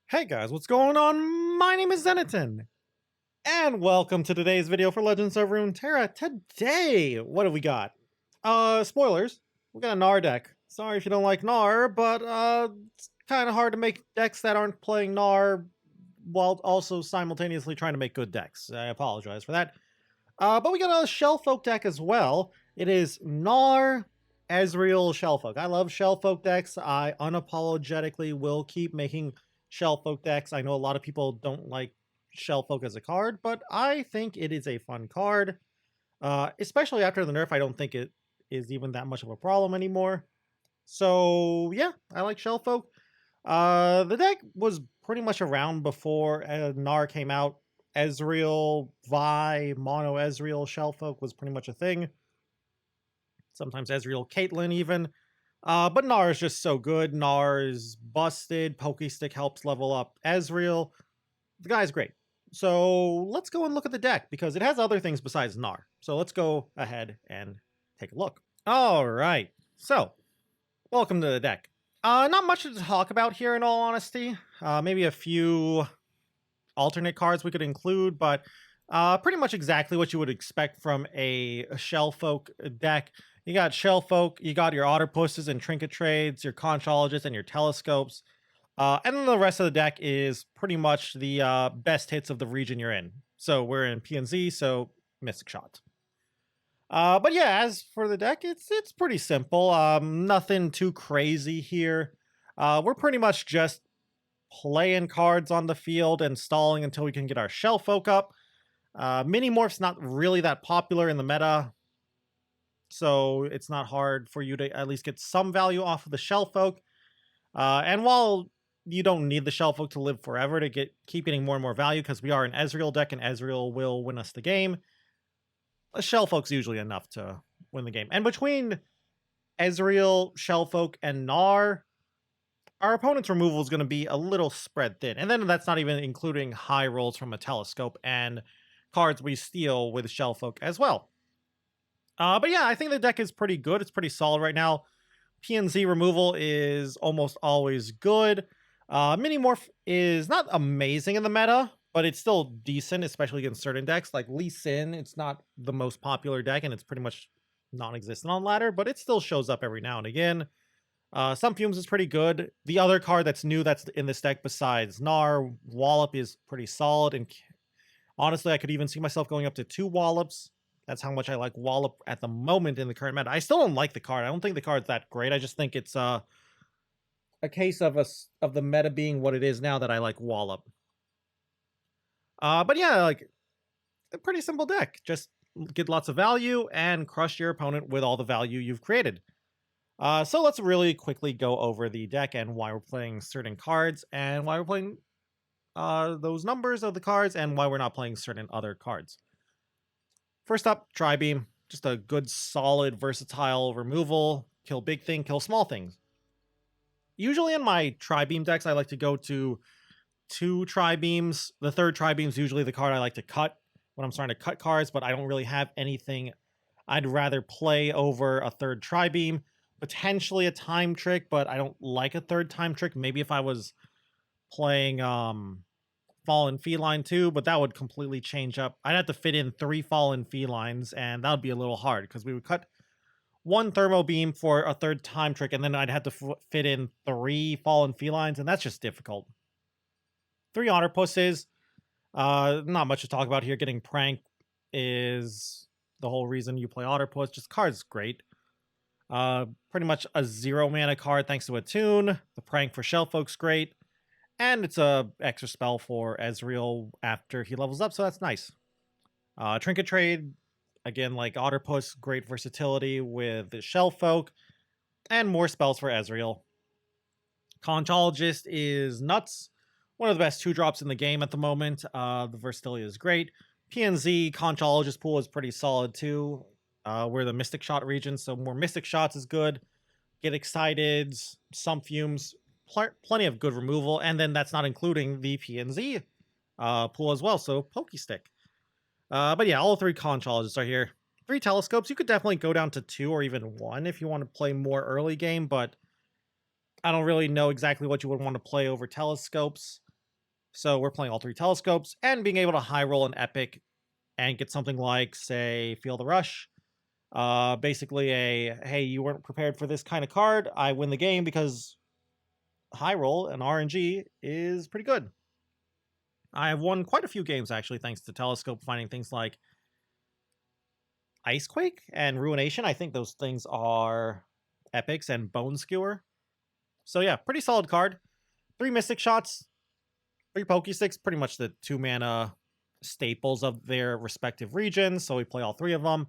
Hey guys, what's going on? My name is Zenaton, and welcome to today's video for Legends of Runeterra. Today, what have we got? Spoilers. We got a Gnar deck. Sorry if you don't like Gnar, but it's kind of hard to make decks that aren't playing Gnar while also simultaneously trying to make good decks. I apologize for that. But we got a Shellfolk deck as well. It is Gnar, Ezreal, Shellfolk. I love Shellfolk decks. I unapologetically will keep making Shellfolk decks. I know a lot of people don't like Shellfolk as a card, but I think it is a fun card. Especially after the nerf, I don't think it is even that much of a problem anymore. So yeah, I like Shellfolk. The deck was pretty much around before Gnar came out. Ezreal, Vi, Mono Ezreal, Shellfolk was pretty much a thing. Sometimes Ezreal, Caitlyn even. But Gnar is just so good. Gnar is busted. Pokestick helps level up Ezreal. The guy's great. So let's go and look at the deck because it has other things besides Gnar. So let's go ahead and take a look. All right. So welcome to the deck. Not much to talk about here in all honesty. Maybe a few alternate cards we could include, but pretty much exactly what you would expect from a Shellfolk deck. You got Shellfolk, you got your Otterpuses and Trinket Trades, your Conchologists, and your Telescopes. And then the rest of the deck is pretty much the best hits of the region you're in. So we're in PNZ, so Mystic Shot. But yeah, as for the deck, it's pretty simple. Nothing too crazy here. We're pretty much just playing cards on the field and stalling until we can get our Shellfolk up. Mini Morph's not really that popular in the meta, so it's not hard for you to at least get some value off of the Shellfolk. And while you don't need the Shellfolk to live forever to keep getting more and more value, because we are an Ezreal deck and Ezreal will win us the game, a Shellfolk's usually enough to win the game. And between Ezreal, Shellfolk, and Gnar, our opponent's removal is going to be a little spread thin. And then that's not even including high rolls from a Telescope and cards we steal with Shellfolk as well. But yeah, I think the deck is pretty good. It's pretty solid right now. PNZ removal is almost always good. Minimorph is not amazing in the meta, but it's still decent, especially against certain decks. Like Lee Sin, it's not the most popular deck, and it's pretty much non-existent on ladder, but it still shows up every now and again. Some Fumes is pretty good. The other card that's new that's in this deck besides Gnar, Wallop, is pretty solid. And honestly, I could even see myself going up to 2 Wallops. That's how much I like Wallop at the moment in the current meta. I still don't like the card. I don't think the card's that great. I just think it's a case of the meta being what it is now that I like Wallop. But yeah, like a pretty simple deck. Just get lots of value and crush your opponent with all the value you've created. So let's really quickly go over the deck and why we're playing certain cards and why we're playing those numbers of the cards and why we're not playing certain other cards. First up, Tri-Beam. Just a good, solid, versatile removal. Kill big thing, kill small things. Usually in my Tri-Beam decks, I like to go to 2 Tri-Beams. The third Tri-Beam is usually the card I like to cut when I'm starting to cut cards, but I don't really have anything I'd rather play over a third Tri-Beam. Potentially a Time Trick, but I don't like a third Time Trick. Maybe if I was playing Fallen Feline too, but that would completely change up. I'd have to fit in 3 Fallen Felines, and that would be a little hard because we would cut 1 Thermo Beam for a third Time Trick, and then I'd have to fit in 3 Fallen Felines, and that's just difficult. 3 Otterpuses. Not much to talk about here. Getting Prank is the whole reason you play Otterpus. Just card's great. Pretty much a 0 mana card thanks to Attune. The Prank for Shellfolk's great. And it's a extra spell for Ezreal after he levels up, so that's nice. Trinket Trade, again, like Otterpus, great versatility with the Shellfolk, and more spells for Ezreal. Conchologist is nuts. One of the best 2-drops in the game at the moment. The versatility is great. PNZ Conchologist pool is pretty solid too. We're the Mystic Shot region, so more Mystic Shots is good. Get Excited, some Fumes, plenty of good removal, and then that's not including the PNZ pool as well, so Pokestick. But yeah, all 3 Conchologists are here. 3 Telescopes, you could definitely go down to 2 or even 1 if you want to play more early game, but I don't really know exactly what you would want to play over Telescopes. So we're playing all 3 telescopes and being able to high roll an epic and get something like, say, Feel the Rush. Basically a, hey, you weren't prepared for this kind of card. I win the game because high roll and RNG is pretty good. I have won quite a few games, actually, thanks to Telescope finding things like Icequake and Ruination. I think those things are epics, and Bone Skewer. So yeah, pretty solid card. 3 Mystic Shots, 3 Pokey Sticks, pretty much the 2-mana staples of their respective regions, so we play all 3 of them.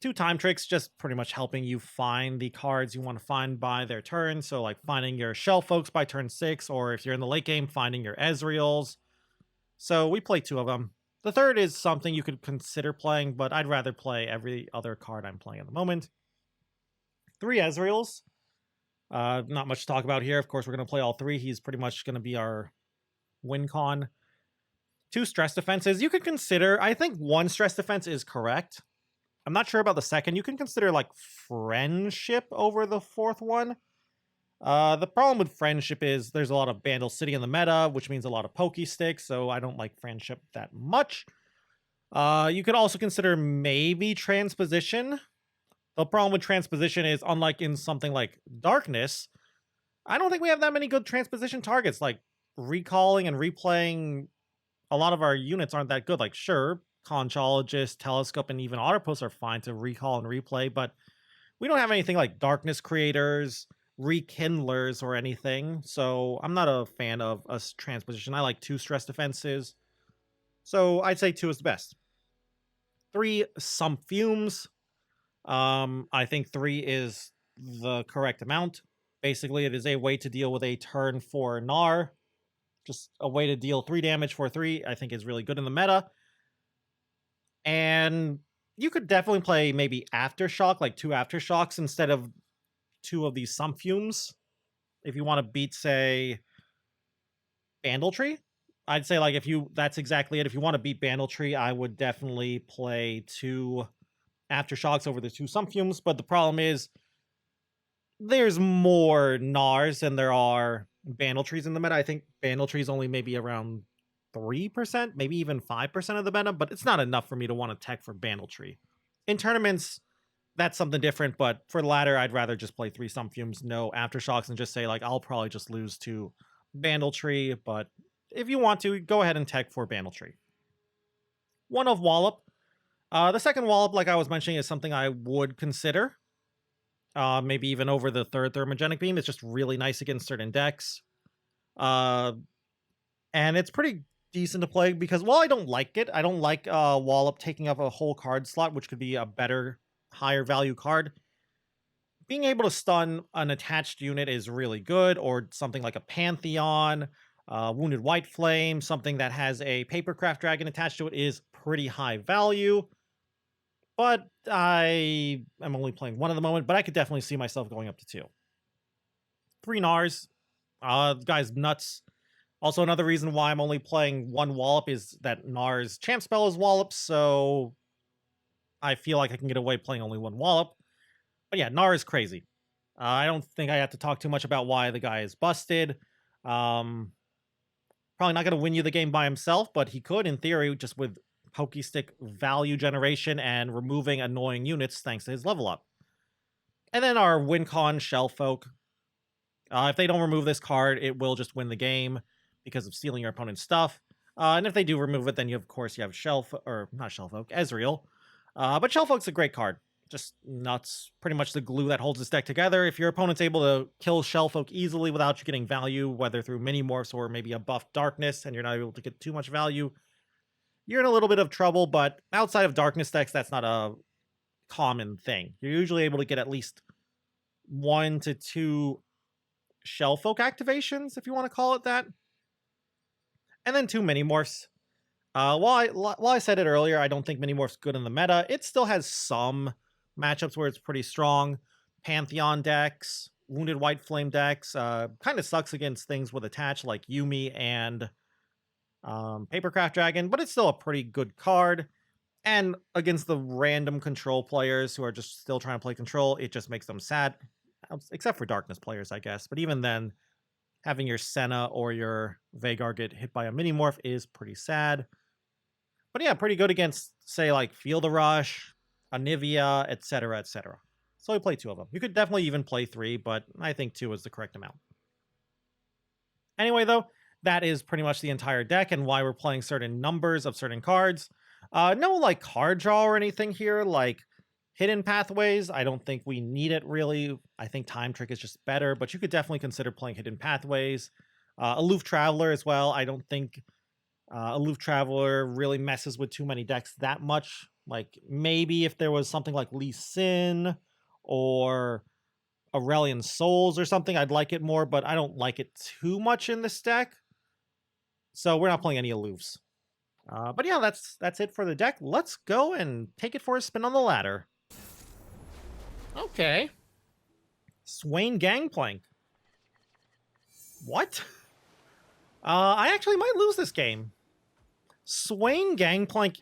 2 Time Tricks, just pretty much helping you find the cards you want to find by their turn, so like finding your Shell Folks by turn 6, or if you're in the late game, finding your Ezreals. So we play 2 of them. The third is something you could consider playing, but I'd rather play every other card I'm playing at the moment. 3 Ezreals. Not much to talk about here. Of course, we're going to play all 3. He's pretty much going to be our win con. 2 Stress Defenses. You could consider, I think 1 Stress Defense is correct. I'm not sure about the second. You can consider like Friendship over the 4th one. The problem with Friendship is there's a lot of Bandle City in the meta, which means a lot of Pokey Sticks, so I don't like Friendship that much. You could also consider maybe Transposition. The problem with Transposition is, unlike in something like Darkness, I don't think we have that many good Transposition targets. Like, recalling and replaying a lot of our units aren't that good. Like, sure, Conchologist, Telescope, and even Autopost are fine to recall and replay, but we don't have anything like Darkness Creators, Rekindlers, or anything, so I'm not a fan of us Transposition. I like 2 Stress Defenses, so I'd say 2 is the best. 3 Some Fumes. I think 3 is the correct amount. Basically, it is a way to deal with a turn for Gnar. Just a way to deal 3 damage for 3, I think is really good in the meta. And you could definitely play maybe Aftershock, like 2 Aftershocks instead of 2 of these Some Fumes. If you want to beat, say, Bandletree, I'd say like that's exactly it. If you want to beat Bandletree, I would definitely play 2 Aftershocks over the 2 Some Fumes, but the problem is there's more Gnars than there are Bandletrees in the meta. I think Bandletree's only maybe around 3%, maybe even 5% of the meta, but it's not enough for me to want to tech for Bandletree. In tournaments, that's something different, but for the latter, I'd rather just play 3 Some Fumes, no Aftershocks, and just say, like, I'll probably just lose to Bandletree, but if you want to, go ahead and tech for Bandletree. 1 of Wallop. The second Wallop, like I was mentioning, is something I would consider. Maybe even over the 3rd Thermogenic Beam. It's just really nice against certain decks. And it's pretty decent to play because while I don't like it, I don't like Wallop taking up a whole card slot, which could be a better, higher value card. Being able to stun an attached unit is really good, or something like a Pantheon, Wounded White Flame, something that has a Papercraft Dragon attached to it is pretty high value. But I am only playing 1 at the moment, but I could definitely see myself going up to 2. 3 Gnars. The guy's nuts. Also, another reason why I'm only playing 1 Wallop is that Gnar's champ spell is Wallop, so I feel like I can get away playing only 1 Wallop. But yeah, Gnar is crazy. I don't think I have to talk too much about why the guy is busted. Probably not going to win you the game by himself, but he could, in theory, just with Pokestick value generation and removing annoying units thanks to his level up. And then our Wincon Shellfolk. If they don't remove this card, it will just win the game because of stealing your opponent's stuff. And if they do remove it, then you have not Shellfolk, Ezreal. But Shellfolk's a great card. Just nuts. Pretty much the glue that holds this deck together. If your opponent's able to kill Shellfolk easily without you getting value, whether through mini-morphs or maybe a buffed Darkness, and you're not able to get too much value, you're in a little bit of trouble, but outside of Darkness decks, that's not a common thing. You're usually able to get at least 1 to 2 Shellfolk activations, if you want to call it that. And then 2 Mini-Morphs. While I said it earlier, I don't think Mini-Morph's good in the meta, it still has some matchups where it's pretty strong. Pantheon decks, Wounded White Flame decks, kind of sucks against things with attach like Yuumi and Papercraft Dragon, but it's still a pretty good card. And against the random control players who are just still trying to play control, it just makes them sad. Except for Darkness players, I guess. But even then, having your Senna or your Veigar get hit by a mini-morph is pretty sad. But yeah, pretty good against, say, like Field of Rush, Anivia, etc., etc. So we play 2 of them. You could definitely even play 3, but I think 2 is the correct amount. Anyway, though, that is pretty much the entire deck and why we're playing certain numbers of certain cards. No, like, card draw or anything here, like hidden pathways. I don't think we need it, really. I think Time Trick is just better, but you could definitely consider playing hidden pathways. Aloof Traveler as well. I don't think Aloof Traveler really messes with too many decks that much. Like, maybe if there was something like Lee Sin or Aurelion Souls or something, I'd like it more, but I don't like it too much in this deck. So we're not playing any Aloofs. But yeah, that's it for the deck. Let's go and take it for a spin on the ladder. Okay. Swain Gangplank. What? I actually might lose this game. Swain Gangplank,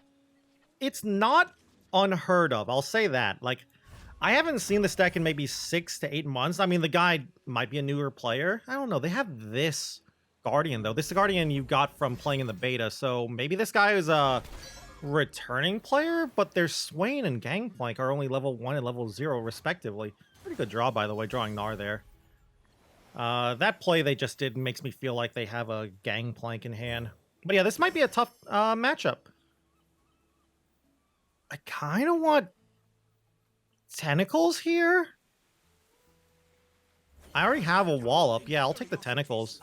it's not unheard of. I'll say that. Like, I haven't seen this deck in maybe 6 to 8 months. I mean, the guy might be a newer player. I don't know. They have this Guardian, though. This Guardian you got from playing in the beta, so maybe this guy is a returning player, but their Swain and Gangplank are only level 1 and level 0, respectively. Pretty good draw, by the way, drawing Gnar there. That play they just did makes me feel like they have a Gangplank in hand. But yeah, this might be a tough matchup. I kind of want Tentacles here. I already have a wall up. Yeah, I'll take the Tentacles.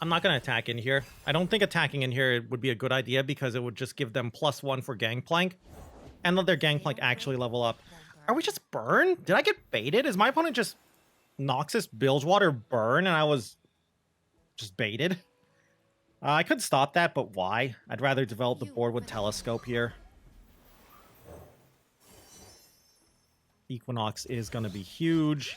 I'm not going to attack in here. I don't think attacking in here would be a good idea because it would just give them +1 for Gangplank. And let their Gangplank actually level up. Are we just burn? Did I get baited? Is my opponent just Noxus Bilgewater burn and I was just baited? I could stop that, but why? I'd rather develop the board with Telescope here. Equinox is going to be huge.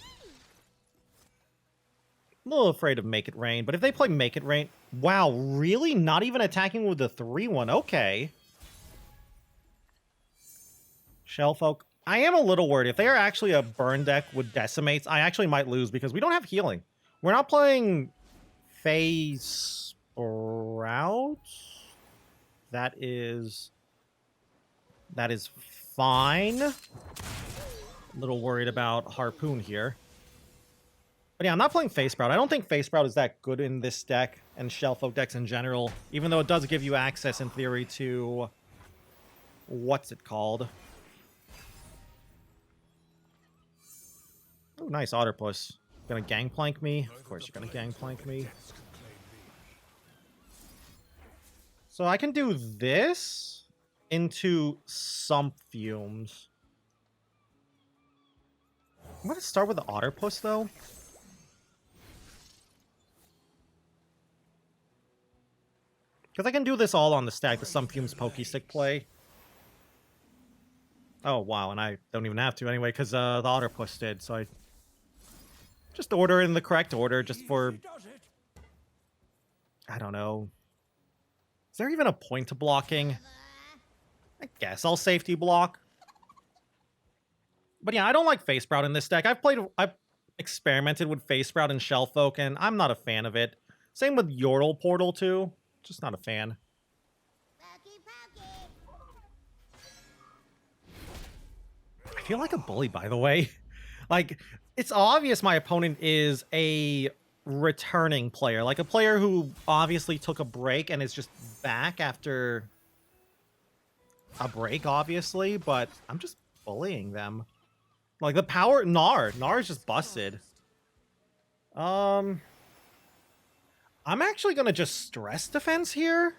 I'm a little afraid of Make It Rain, but if they play Make It Rain... Wow, really? Not even attacking with the 3-1? Okay. Shellfolk. I am a little worried. If they are actually a burn deck with Decimates, I actually might lose because we don't have healing. We're not playing Phase Sprout. That is fine. A little worried about Harpoon here. But yeah, I'm not playing Face Sprout. I don't think Face Sprout is that good in this deck and Shellfolk decks in general, even though it does give you access in theory to... What's it called? Oh, nice Otterpuss. Gonna Gangplank me? Of course you're gonna Gangplank me. So I can do this into Sump Fumes. I'm gonna start with the Otterpuss, though. Because I can do this all on the stack, the Sump Fumes Pokey Stick play. Oh, wow, and I don't even have to anyway, because the Otterpuss did, so I... Just order in the correct order, just for... I don't know. Is there even a point to blocking? I guess I'll safety block. But yeah, I don't like Face Sprout in this deck. I've experimented with Face Sprout and Shellfolk, and I'm not a fan of it. Same with Yordle Portal, too. Just not a fan. I feel like a bully, by the way. Like, it's obvious my opponent is a returning player. Like, a player who obviously took a break and is just back after a break, obviously. But I'm just bullying them. Like, the power... Gnar is just busted. I'm actually gonna just stress defense here.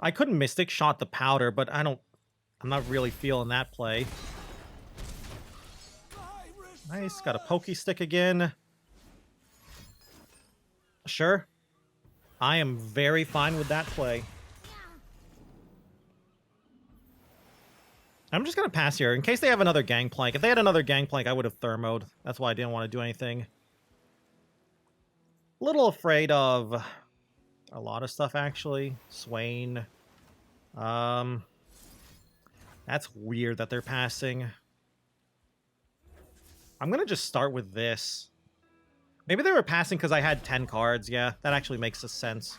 I could Mystic Shot the Powder, but I'm not really feeling that play. Nice, got a Pokey Stick again. Sure. I am very fine with that play. I'm just going to pass here, in case they have another Gangplank. If they had another Gangplank, I would have Thermoed. That's why I didn't want to do anything. A little afraid of a lot of stuff, actually. Swain. I That's weird that they're passing. I'm gonna just start with this. Maybe they were passing because I had 10 cards. Yeah, that actually makes sense.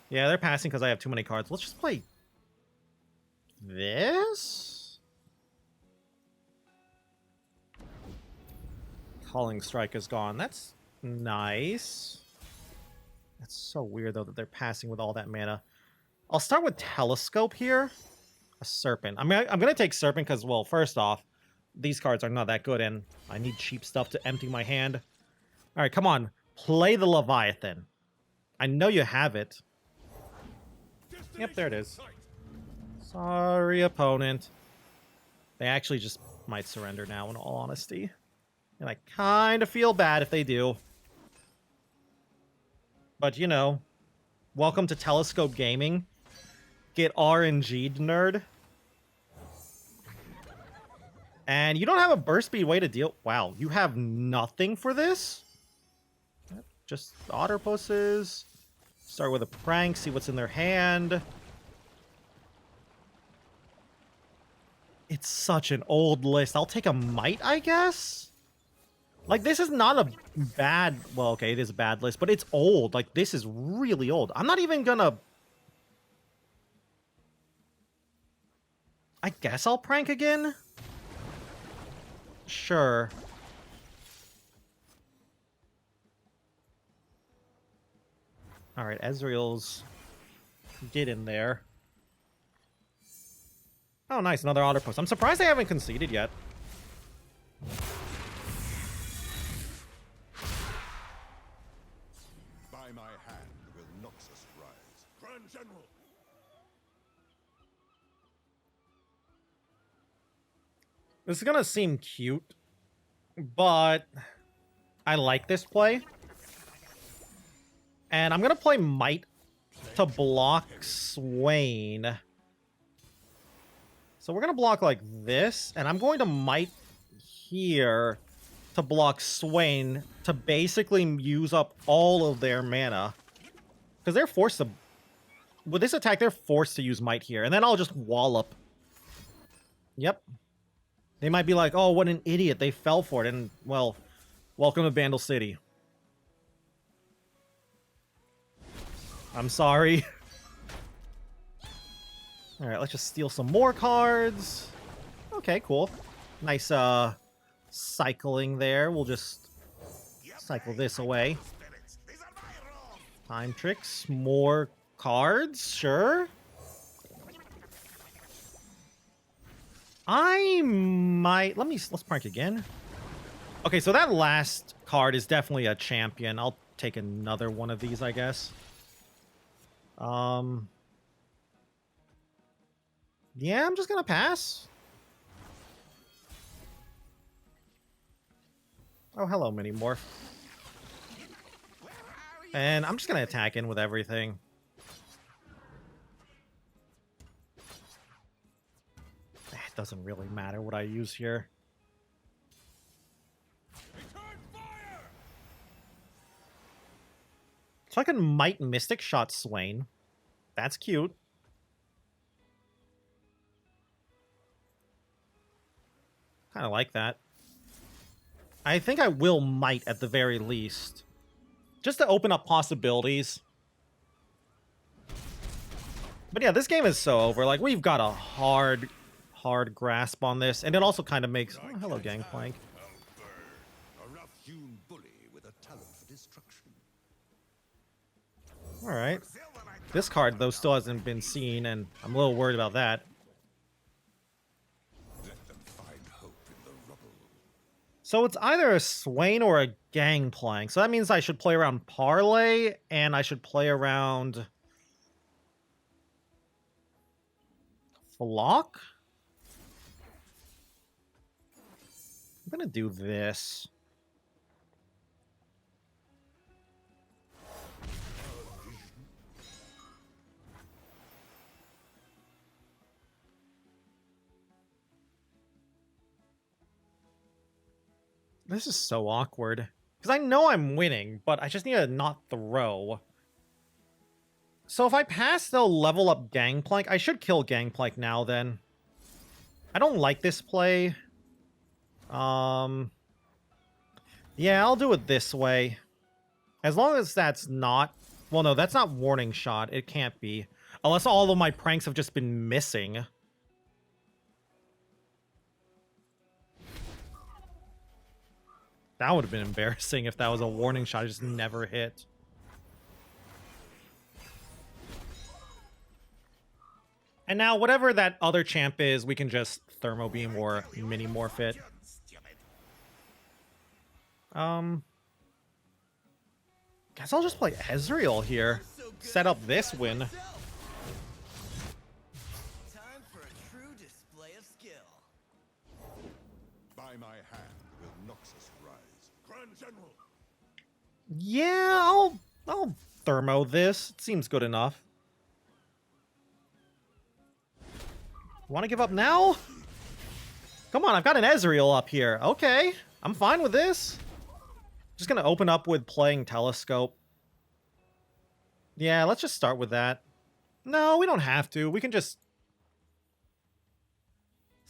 Yeah, they're passing because I have too many cards. Let's just play this? Calling Strike is gone. That's nice. That's so weird, though, that they're passing with all that mana. I'll start with Telescope here. A Serpent. I mean, I'm going to take Serpent because, well, first off, these cards are not that good, and I need cheap stuff to empty my hand. All right, come on. Play the Leviathan. I know you have it. Yep, there it is. Sorry, opponent. They actually just might surrender now, in all honesty. And I kind of feel bad if they do. But, you know, welcome to Telescope Gaming. Get RNG'd, nerd. And you don't have a burst speed way to deal... Wow, you have nothing for this? Just Otterpuses. Start with a prank, see what's in their hand. It's such an old list. I'll take a Might, I guess? Like, this is not a bad... Well, okay, it is a bad list, but it's old. Like, this is really old. I'm not even gonna... I guess I'll prank again? Sure. Alright, Ezreal's... Get in there. Oh, nice, another Otter Post. I'm surprised they haven't conceded yet. By my hand will Noxus rise. Grand General! This is gonna seem cute, but I like this play. And I'm gonna play Might to block Swain. So we're gonna block like this, and I'm going to Might here to block Swain to basically use up all of their mana. Because they're forced to... With this attack, they're forced to use Might here, and then I'll just wallop. Yep. They might be like, oh, what an idiot, they fell for it, and, well, welcome to Vandal City. I'm sorry. Alright, let's just steal some more cards. Okay, cool. Nice, cycling there. We'll just cycle this away. Time tricks. More cards, sure. I might... Let's prank again. Okay, so that last card is definitely a champion. I'll take another one of these, I guess. Yeah, I'm just gonna pass. Oh, hello, Mini-Morph. And I'm just gonna attack in with everything. It doesn't really matter what I use here. So I can Might Mystic Shot Swain. That's cute. Kind of like that. I think I will Might at the very least. Just to open up possibilities. But yeah, this game is so over. Like, we've got a hard grasp on this. And it also kind of makes... Oh, hello, Gangplank. A rough-hewn bully with a talent for destruction. Alright. This card, though, still hasn't been seen, and I'm a little worried about that. Let them find hope in the rubble. So it's either a Swain or a Gangplank. So that means I should play around Parlay, and I should play around... Flock? I'm gonna do this. This is so awkward. Because I know I'm winning, but I just need to not throw. So if I pass, they'll level up Gangplank. I should kill Gangplank now, then. I don't like this play. Yeah, I'll do it this way. As long as that's not... Well, no, that's not warning shot. It can't be. Unless all of my pranks have just been missing. That would have been embarrassing if that was a warning shot. I just never hit. And now, whatever that other champ is, we can just Thermo Beam or Mini Morph it. Guess I'll just play Ezreal here. Set up this win. Time for a true display of skill. By my hand will Noxus rise. Grand General! Yeah, I'll Thermo this. It seems good enough. Want to give up now? Come on, I've got an Ezreal up here. Okay, I'm fine with this. Just gonna open up with playing Telescope. Yeah, let's just start with that. No, we don't have to. We can just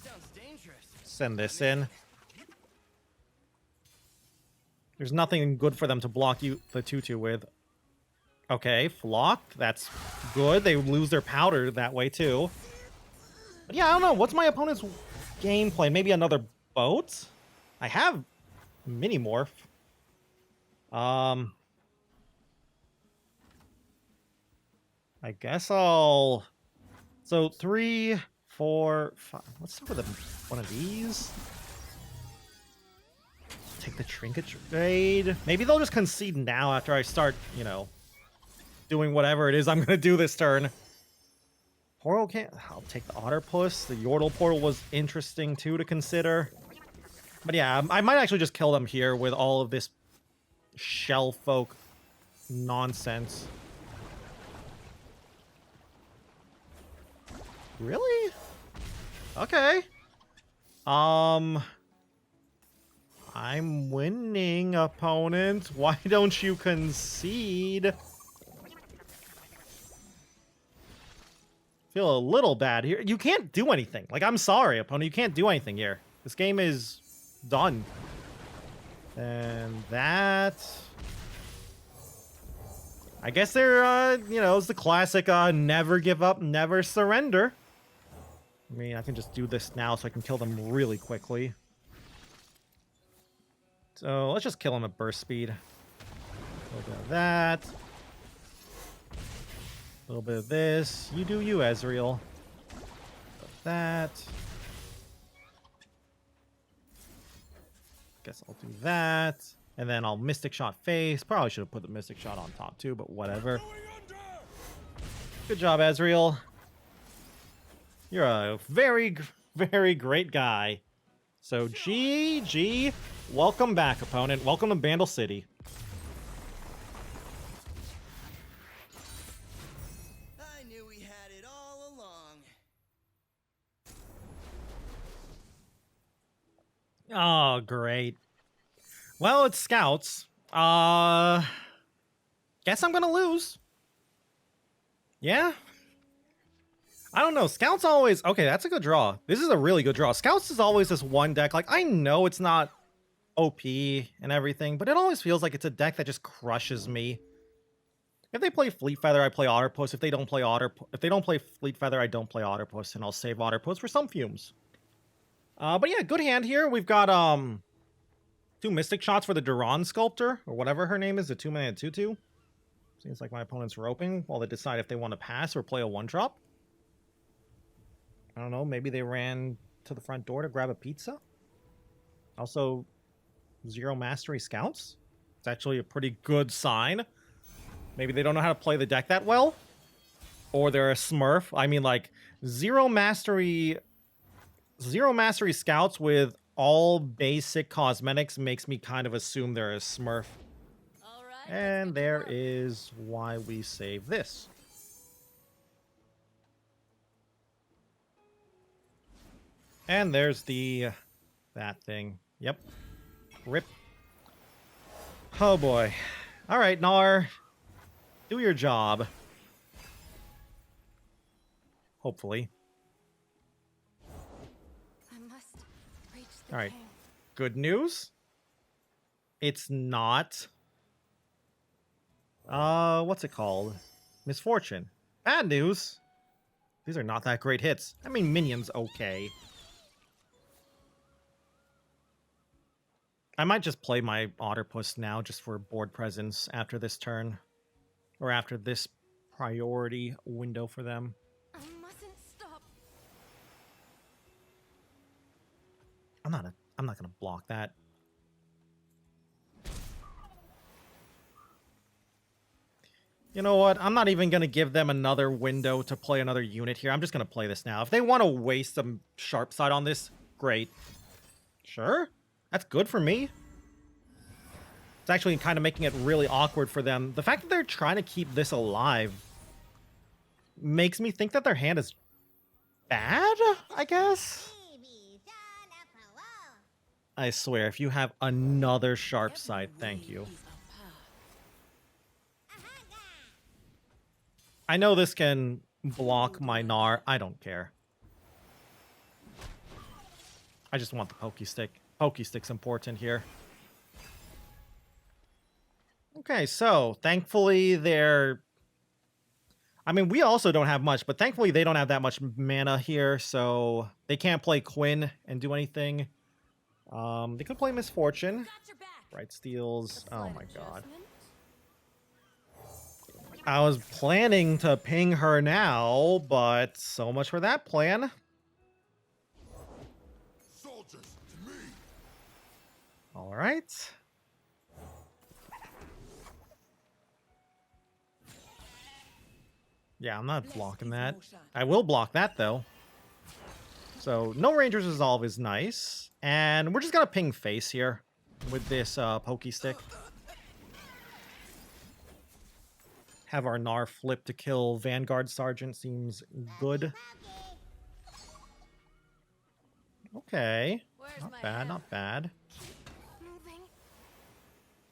Sounds dangerous. send this in. There's nothing good for them to block you the 2-2 with. Okay, Flock. That's good. They lose their powder that way too. But yeah, I don't know. What's my opponent's gameplay? Maybe another boat? I have Mini Morph. I guess I'll... So 3, 4, 5... Let's start with one of these. Take the Trinket Trade. Maybe they'll just concede now after I start, you know, doing whatever it is I'm going to do this turn. Portal can't... I'll take the Otterpuss. The Yordle Portal was interesting, too, to consider. But yeah, I might actually just kill them here with all of this shell folk nonsense. Really? Okay. I'm winning, opponent. Why don't you concede? Feel a little bad here. You can't do anything. Like, I'm sorry, opponent. You can't do anything here. This game is done. And that... I guess they're, you know, it's the classic, never give up, never surrender. I mean, I can just do this now so I can kill them really quickly. So, let's just kill them at burst speed. A little bit of that. A little bit of this. You do you, Ezreal. That. Guess I'll do that. And then I'll Mystic Shot face. Probably should have put the Mystic Shot on top too, but whatever. Good job, Ezreal. You're a very, very great guy. So, GG. Welcome back, opponent. Welcome to Bandle City. I knew we had it all along. Oh, great. Well, it's Scouts. Guess I'm gonna lose. Yeah? I don't know. Scouts always... Okay, that's a good draw. This is a really good draw. Scouts is always this one deck. Like, I know it's not OP and everything, but it always feels like it's a deck that just crushes me. If they play Fleet Feather, I play Otterpuss. If they don't play Fleet Feather, I don't play Otterpuss, and I'll save Otterpuss for some fumes. But yeah, good hand here. We've got 2 Mystic Shots for the Duran Sculptor, or whatever her name is, the 2-mana 2/2. Seems like my opponent's roping while they decide if they want to pass or play a 1-drop. I don't know, maybe they ran to the front door to grab a pizza? Also, 0 Mastery Scouts. It's actually a pretty good sign. Maybe they don't know how to play the deck that well. Or they're a smurf. I mean, like, 0 Mastery Scouts with all basic cosmetics makes me kind of assume they're a smurf. All right, And there is why we save this. And there's that thing. Yep. Rip. Oh boy. Alright, Gnar. Do your job. Hopefully. I must reach the All right. king. Good news. It's not. What's it called? Misfortune. Bad news. These are not that great hits. I mean, minions, okay. I might just play my Otterpuss now just for board presence after this turn. Or after this priority window for them. I mustn't stop. I'm not gonna block that. You know what? I'm not even gonna give them another window to play another unit here. I'm just gonna play this now. If they want to waste some sharp side on this, great. Sure. That's good for me. It's actually kind of making it really awkward for them. The fact that they're trying to keep this alive makes me think that their hand is bad, I guess? I swear, if you have another sharp side, thank you. I know this can block my Gnar. I don't care. I just want the Pokey Stick. Pokey Stick's important here. Okay, so thankfully they're... I mean, we also don't have much, but thankfully they don't have that much mana here, so they can't play Quinn and do anything. They could play Misfortune. Got your back. Right, steals. A Oh slight my god. adjustment. I was planning to ping her now, but so much for that plan. Soldiers to me. All right. Yeah, I'm not blocking that. I will block that, though. So, no Ranger's Resolve is nice. And we're just gonna ping face here with this Pokey Stick. Have our Gnar flip to kill Vanguard Sergeant seems good. Okay. Where's Not my bad, hammer? not bad.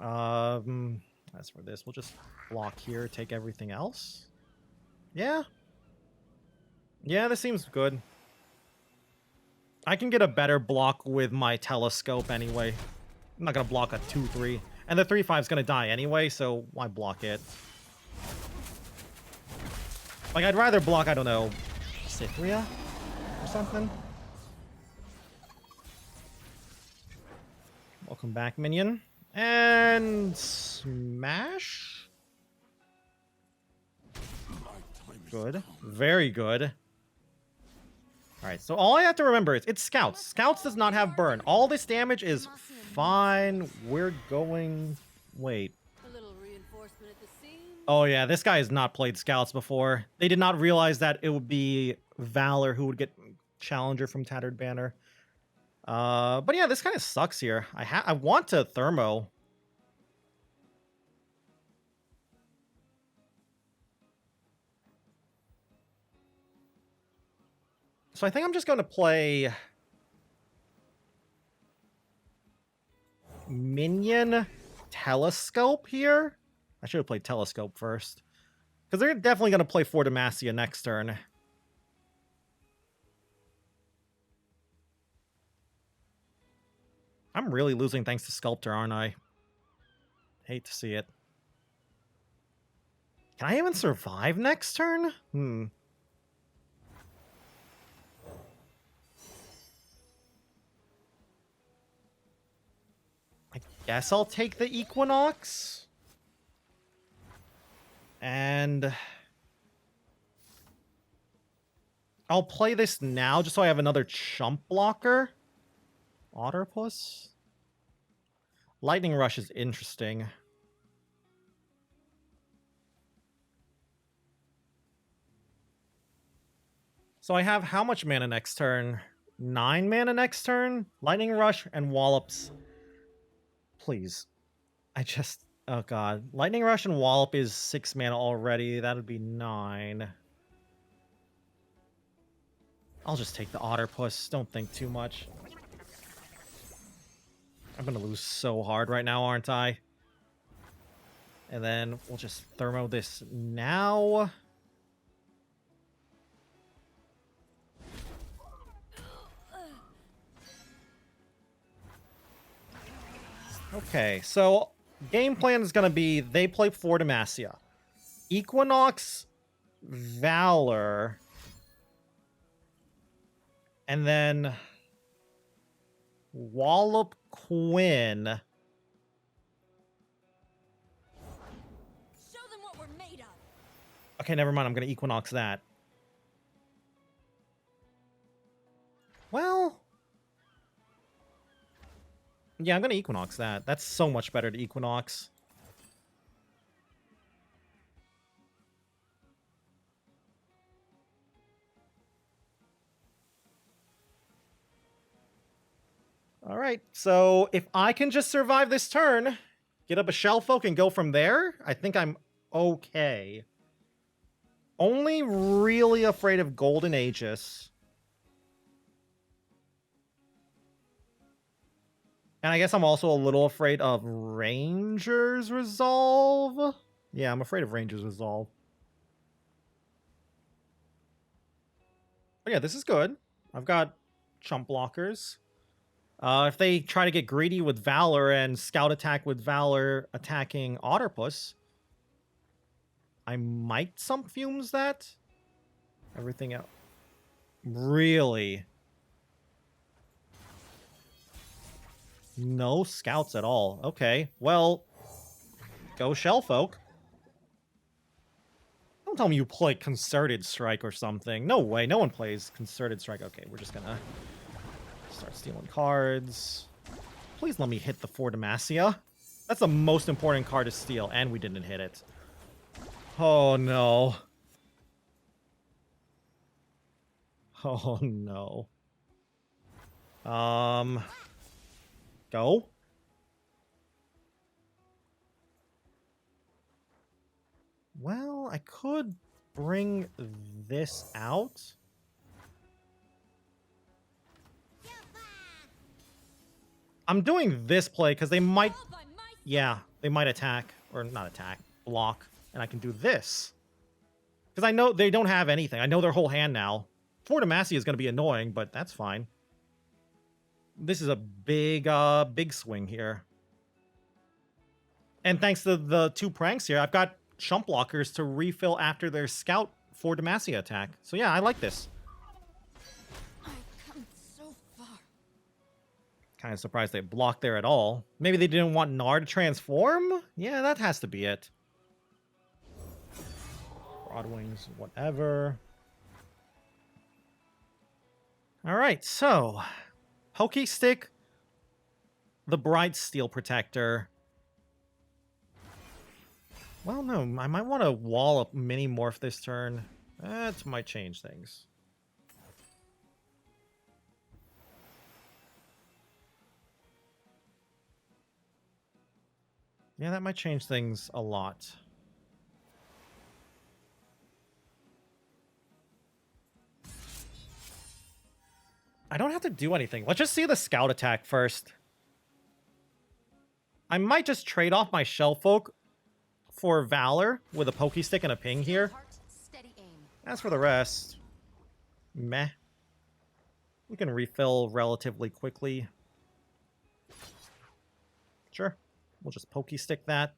Moving. As for this, we'll just block here, take everything else. Yeah. Yeah, this seems good. I can get a better block with my telescope anyway. I'm not gonna block a 2-3. And the 3-5 is gonna die anyway, so why block it? Like, I'd rather block, I don't know, Cythria or something. Welcome back, minion. And smash? Good. Very good. Alright, so all I have to remember is it's Scouts. Scouts does not have burn. All this damage is fine. We're going... Wait. A little reinforcement at the seams. Oh yeah, this guy has not played Scouts before. They did not realize that it would be Valor who would get Challenger from Tattered Banner. But yeah, this kind of sucks here. I want to Thermo. So I think I'm just going to play Minion Telescope here. I should have played Telescope first. Because they're definitely going to play for Demacia next turn. I'm really losing thanks to Sculptor, aren't I? Hate to see it. Can I even survive next turn? I guess I'll take the Equinox. And I'll play this now just so I have another chump blocker. Otterpuss. Lightning Rush is interesting. So I have how much mana next turn? 9 mana next turn? Lightning Rush and Wallops. Please. Oh god. Lightning Rush and Wallop is 6 mana already. That would be 9. I'll just take the Otterpuss. Don't think too much. I'm gonna lose so hard right now, aren't I? And then we'll just Thermo this now. Okay, so game plan is going to be they play for Demacia. Equinox, Valor, and then Wallop Quinn. Show them what we're made of. Okay, never mind. I'm going to Equinox that. Well... yeah, I'm going to Equinox that. That's so much better to Equinox. All right, so if I can just survive this turn, get up a Shellfolk and go from there, I think I'm okay. Only really afraid of Golden Aegis. And I guess I'm also a little afraid of Ranger's Resolve. Yeah, I'm afraid of Ranger's Resolve. But yeah, this is good. I've got chump blockers. If they try to get greedy with Valor and Scout attack with Valor attacking Otterpuss, I might Sump Fumes that. Everything else. Really? No Scouts at all. Okay, well, go Shellfolk. Don't tell me you play Concerted Strike or something. No way, no one plays Concerted Strike. Okay, we're just gonna start stealing cards. Please let me hit the For Demacia. That's the most important card to steal, and we didn't hit it. Oh no. Oh no. Go. Well, I could bring this out. I'm doing this play because they might... yeah, they might attack. Or not attack. Block. And I can do this. Because I know they don't have anything. I know their whole hand now. For Demacia is going to be annoying, but that's fine. This is a big, big swing here. And thanks to the 2 pranks here, I've got chump blockers to refill after their Scout For Demacia attack. So yeah, I like this. I've come so far. Kind of surprised they blocked there at all. Maybe they didn't want Gnar to transform? Yeah, that has to be it. Broadwings, whatever. Alright, so... Pokey Stick, the Bright Steel Protector. Well, no, I might want to wall up Mini Morph this turn. That might change things. Yeah, that might change things a lot. I don't have to do anything. Let's just see the Scout attack first. I might just trade off my Shellfolk for Valor with a Pokey Stick and a Ping here. As for the rest, meh. We can refill relatively quickly. Sure. We'll just Pokey Stick that.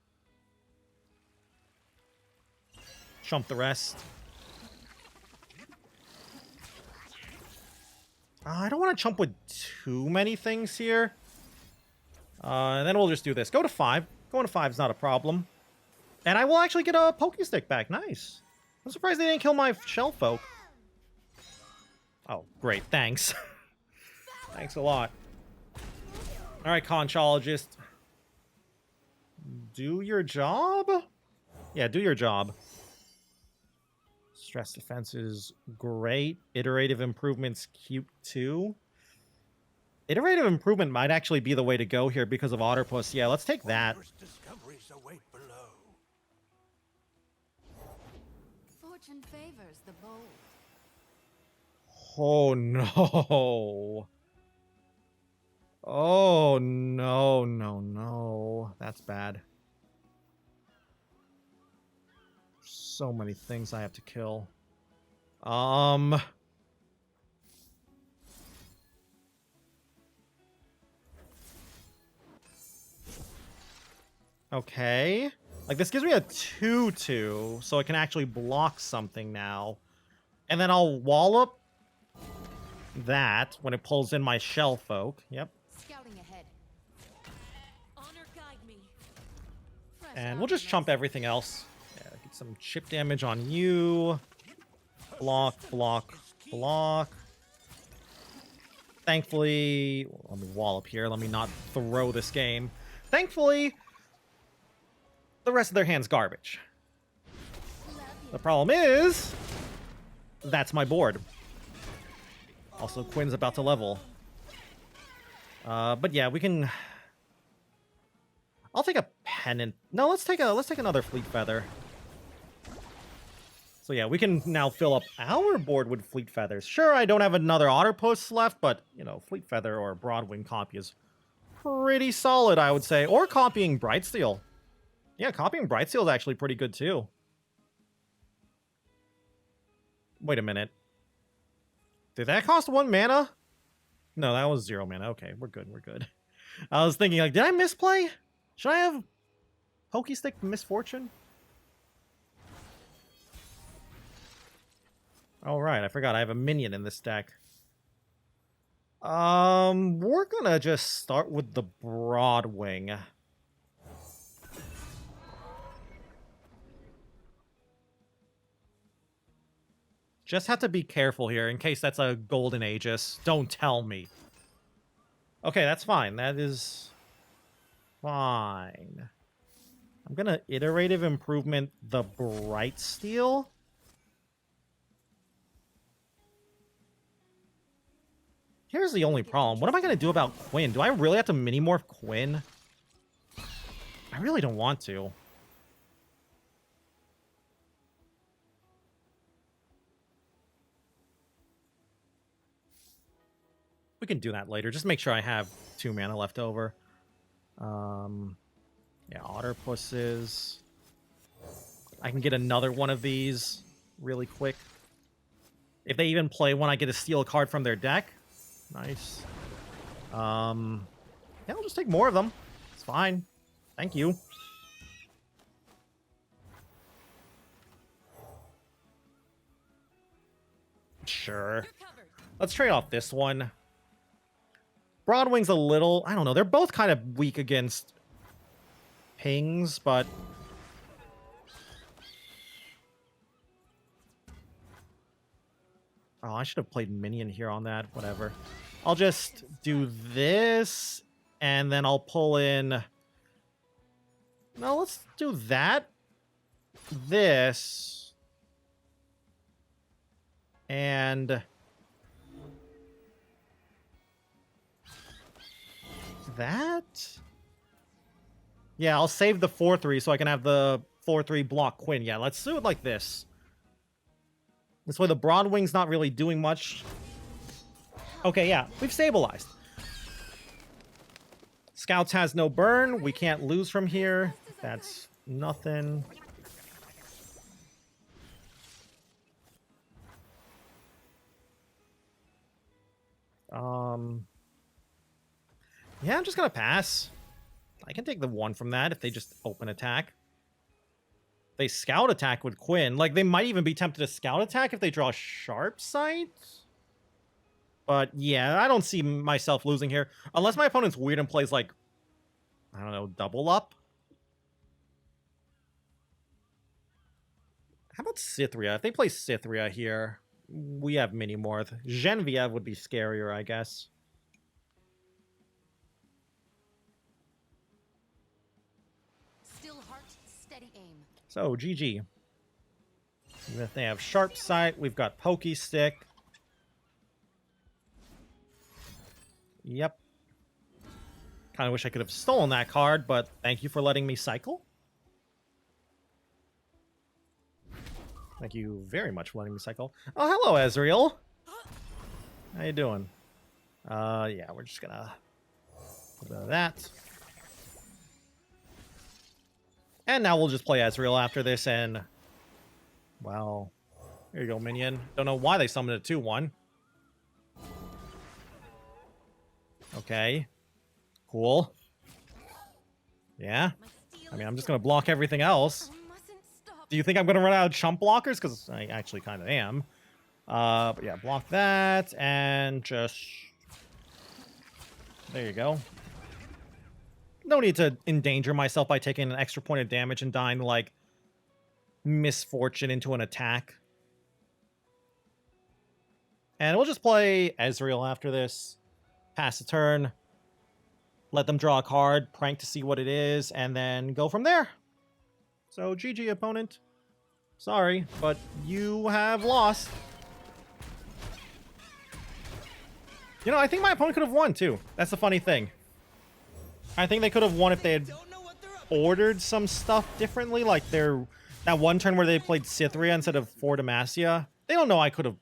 Chump the rest. I don't want to chump with too many things here. And then we'll just do this. Go to 5. Going to 5 is not a problem. And I will actually get a Pokey Stick back. Nice. I'm surprised they didn't kill my Shellfolk. Oh, great. Thanks. Thanks a lot. Alright, Conchologist. Do your job? Yeah, do your job. Stress defense is great. Iterative improvement's cute too. Iterative improvement might actually be the way to go here because of Otterpuss. Yeah, let's take that. Discoveries await below. Fortune favors the bold. Oh no. Oh no, no, no. That's bad. So many things I have to kill. Okay. Like, this gives me a 2/2, so I can actually block something now. And then I'll wallop that when it pulls in my Shell Folk. Yep. Scouting ahead. Honor guide me. Fresh And out we'll just of chump my- everything else. Yeah, get some chip damage on you. Block, block, block. Thankfully, let me wallop here. Let me not throw this game. Thankfully, the rest of their hand's garbage. The problem is, that's my board. Also, Quinn's about to level. But yeah, we can. I'll take a pennant. No, let's take another Fleet Feather. So yeah, we can now fill up our board with Fleet Feathers. Sure, I don't have another Otter Post left, but you know, Fleet Feather or Broadwing copy is pretty solid, I would say. Or copying Brightsteel. Yeah, copying Brightsteel is actually pretty good too. Wait a minute. Did that cost 1 mana? No, that was 0 mana. Okay, we're good, we're good. I was thinking, like, did I misplay? Should I have Pokey Stick Misfortune? Oh, right, I forgot I have a minion in this deck. We're gonna just start with the Broadwing. Just have to be careful here in case that's a Golden Aegis. Don't tell me. Okay, that's fine. That is fine. I'm gonna Iterative Improvement the Brightsteel. Here's the only problem. What am I gonna do about Quinn? Do I really have to mini-morph Quinn? I really don't want to. We can do that later. Just make sure I have 2 mana left over. Yeah, Otterpusses. I can get another one of these really quick. If they even play one, I get to steal a card from their deck. Nice. Yeah, I'll just take more of them. It's fine. Thank you. Sure. You're covered. Let's trade off this one. Broadwing's a little... I don't know. They're both kind of weak against pings, but... Oh, I should have played minion here on that. Whatever. I'll just do this, and then I'll pull in... No, let's do that. This. And... that? Yeah, I'll save the 4/3 so I can have the 4/3 block Quinn. Yeah, let's do it like this. This way the Broadwing's not really doing much. Okay, yeah, we've stabilized. Scouts has no burn. We can't lose from here. That's nothing. Yeah, I'm just gonna pass. I can take the 1 from that if they just open attack. They scout attack with Quinn. Like, they might even be tempted to scout attack if they draw Sharp Sight. But, yeah, I don't see myself losing here. Unless my opponent's weird and plays, like, I don't know, double up? How about Cythria? If they play Cythria here, we have Mini-Morph. Genevieve would be scarier, I guess. Still heart, steady aim. So, GG. Even if they have Sharp Sight, we've got Pokey Stick. Yep. Kind of wish I could have stolen that card, but thank you for letting me cycle. Thank you very much for letting me cycle. Oh, hello, Ezreal. How you doing? Yeah, we're just gonna put that. And now we'll just play Ezreal after this, and... Well... Here you go, minion. Don't know why they summoned a 2/1. Okay. Cool. Yeah. My steel I mean, I'm just gonna block everything else. I mustn't stop. Do you think I'm gonna run out of chump blockers? Because I actually kind of am. But yeah, block that and just... There you go. No need to endanger myself by taking an extra point of damage and dying like misfortune into an attack. And we'll just play Ezreal after this. Pass the turn. Let them draw a card, prank to see what it is, and then go from there. So GG, opponent. Sorry, but you have lost. You know, I think my opponent could have won, too. That's the funny thing. I think they could have won if they had Don't know what they're up ordered some stuff differently. Like that one turn where they played Cytheria instead of For Demacia. They don't know I could have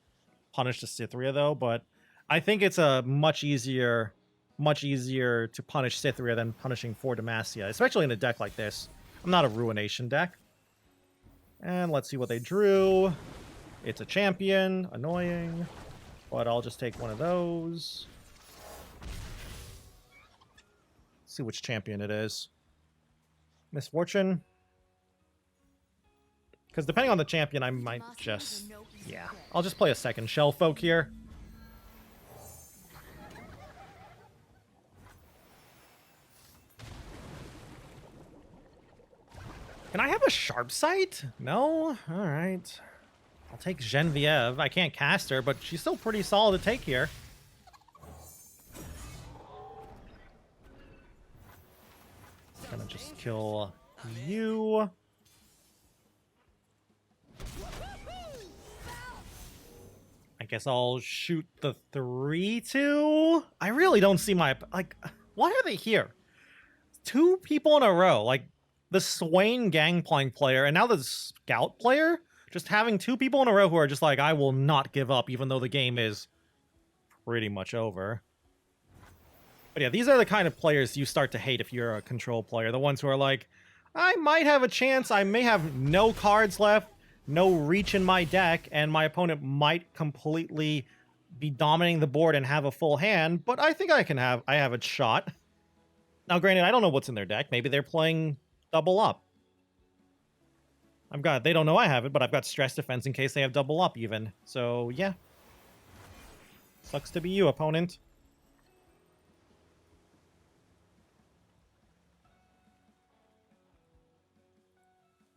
punished the Cytheria, though, but I think it's a much easier to punish Cytheria than punishing For Demacia, especially in a deck like this. I'm not a Ruination deck. And let's see what they drew. It's a champion. Annoying. But I'll just take one of those. See which champion it is. Misfortune. Because depending on the champion, I might just... Yeah. I'll just play a second Shell Folk here. Can I have a Sharp Sight? No? Alright. I'll take Genevieve. I can't cast her, but she's still pretty solid to take here. Gonna just kill you. I guess I'll shoot the 3-2. I really don't see my... Like, why are they here? 2 people in a row. Like, the Swain Gangplank player and now the Scout player... Just having 2 people in a row who are just like, I will not give up, even though the game is pretty much over. But yeah, these are the kind of players you start to hate if you're a control player. The ones who are like, I might have a chance, I may have no cards left, no reach in my deck, and my opponent might completely be dominating the board and have a full hand, but I think I have a shot. Now, granted, I don't know what's in their deck. Maybe they're playing double up. They don't know I have it, but I've got stress defense in case they have double up even. So, yeah. Sucks to be you, opponent.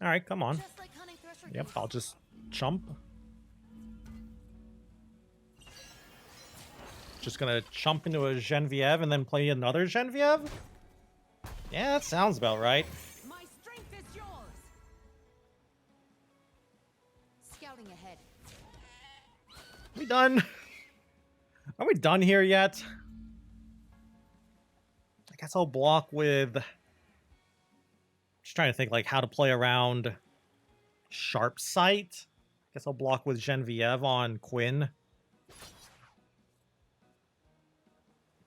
Alright, come on. Just like hunting thresher Yep, geese. I'll just chump. Just gonna chump into a Genevieve and then play another Genevieve? Yeah, that sounds about right. My strength is yours. Scouting ahead. We done? Are we done here yet? I guess I'll block with... Just trying to think like how to play around Sharp Sight. Guess I'll block with Genevieve on Quinn.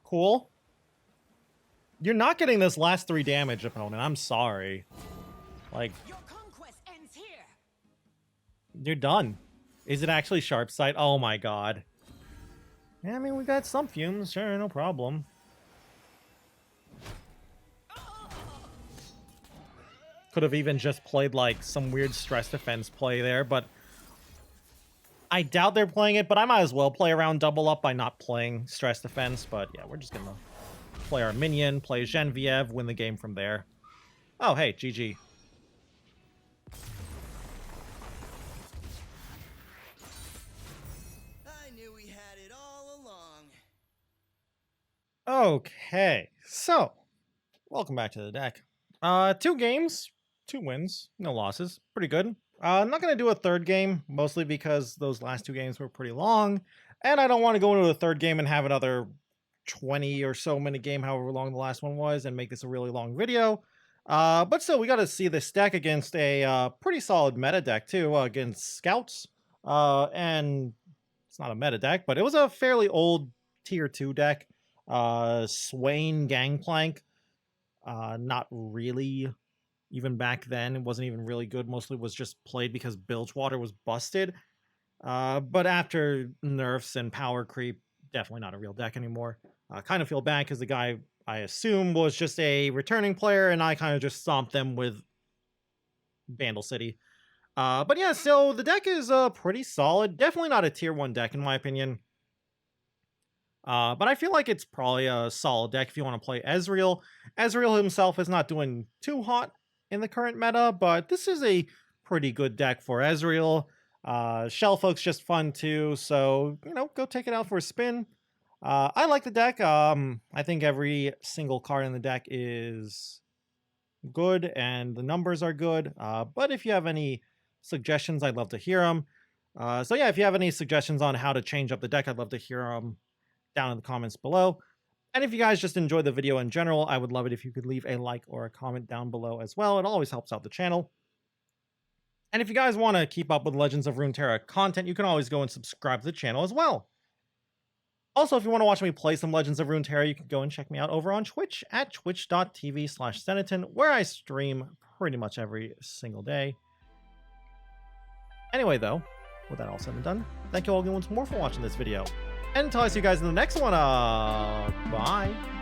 Cool. You're not getting this last 3 damage, opponent. I'm sorry. Like, Your conquest ends here. you're done. Is it actually Sharp Sight? Oh my god. Yeah, I mean, we got some fumes. Sure, no problem. Could have even just played, like, some weird stress defense play there, but... I doubt they're playing it, but I might as well play around double up by not playing stress defense. But yeah, we're just gonna play our minion, play Genevieve, win the game from there. Oh, hey, GG. I knew we had it all along. Okay, so welcome back to the deck. 2 games, 2 wins, no losses. Pretty good. I'm not gonna do a third game, mostly because those last 2 games were pretty long, and I don't want to go into a third game and have another 20 or so minute game, however long the last one was, and make this a really long video. But still, we got to see this deck against a pretty solid meta deck too, against Scouts. And it's not a meta deck, but it was a fairly old tier 2 deck. Swain Gangplank. Not really. Even back then, it wasn't even really good. Mostly was just played because Bilgewater was busted. But after nerfs and power creep, definitely not a real deck anymore. Kind of feel bad because the guy I assume was just a returning player, and I kind of just stomped them with Vandal City. But yeah, so the deck is pretty solid. Definitely not a tier 1 deck in my opinion. But I feel like it's probably a solid deck if you want to play Ezreal. Ezreal himself is not doing too hot in the current meta, but this is a pretty good deck for Ezreal. Shellfolk's just fun too, so, you know, go take it out for a spin. I like the deck. I think every single card in the deck is good, and the numbers are good. But if you have any suggestions, I'd love to hear them. So yeah, if you have any suggestions on how to change up the deck, I'd love to hear them down in the comments below. And if you guys just enjoyed the video in general, I would love it if you could leave a like or a comment down below as well. It always helps out the channel. And if you guys want to keep up with Legends of Runeterra content, you can always go and subscribe to the channel as well. Also, if you want to watch me play some Legends of Runeterra, you can go and check me out over on Twitch at twitch.tv/Zenaton, where I stream pretty much every single day. Anyway, though, with that all said and done, thank you all once more for watching this video. And until I see you guys in the next one, bye.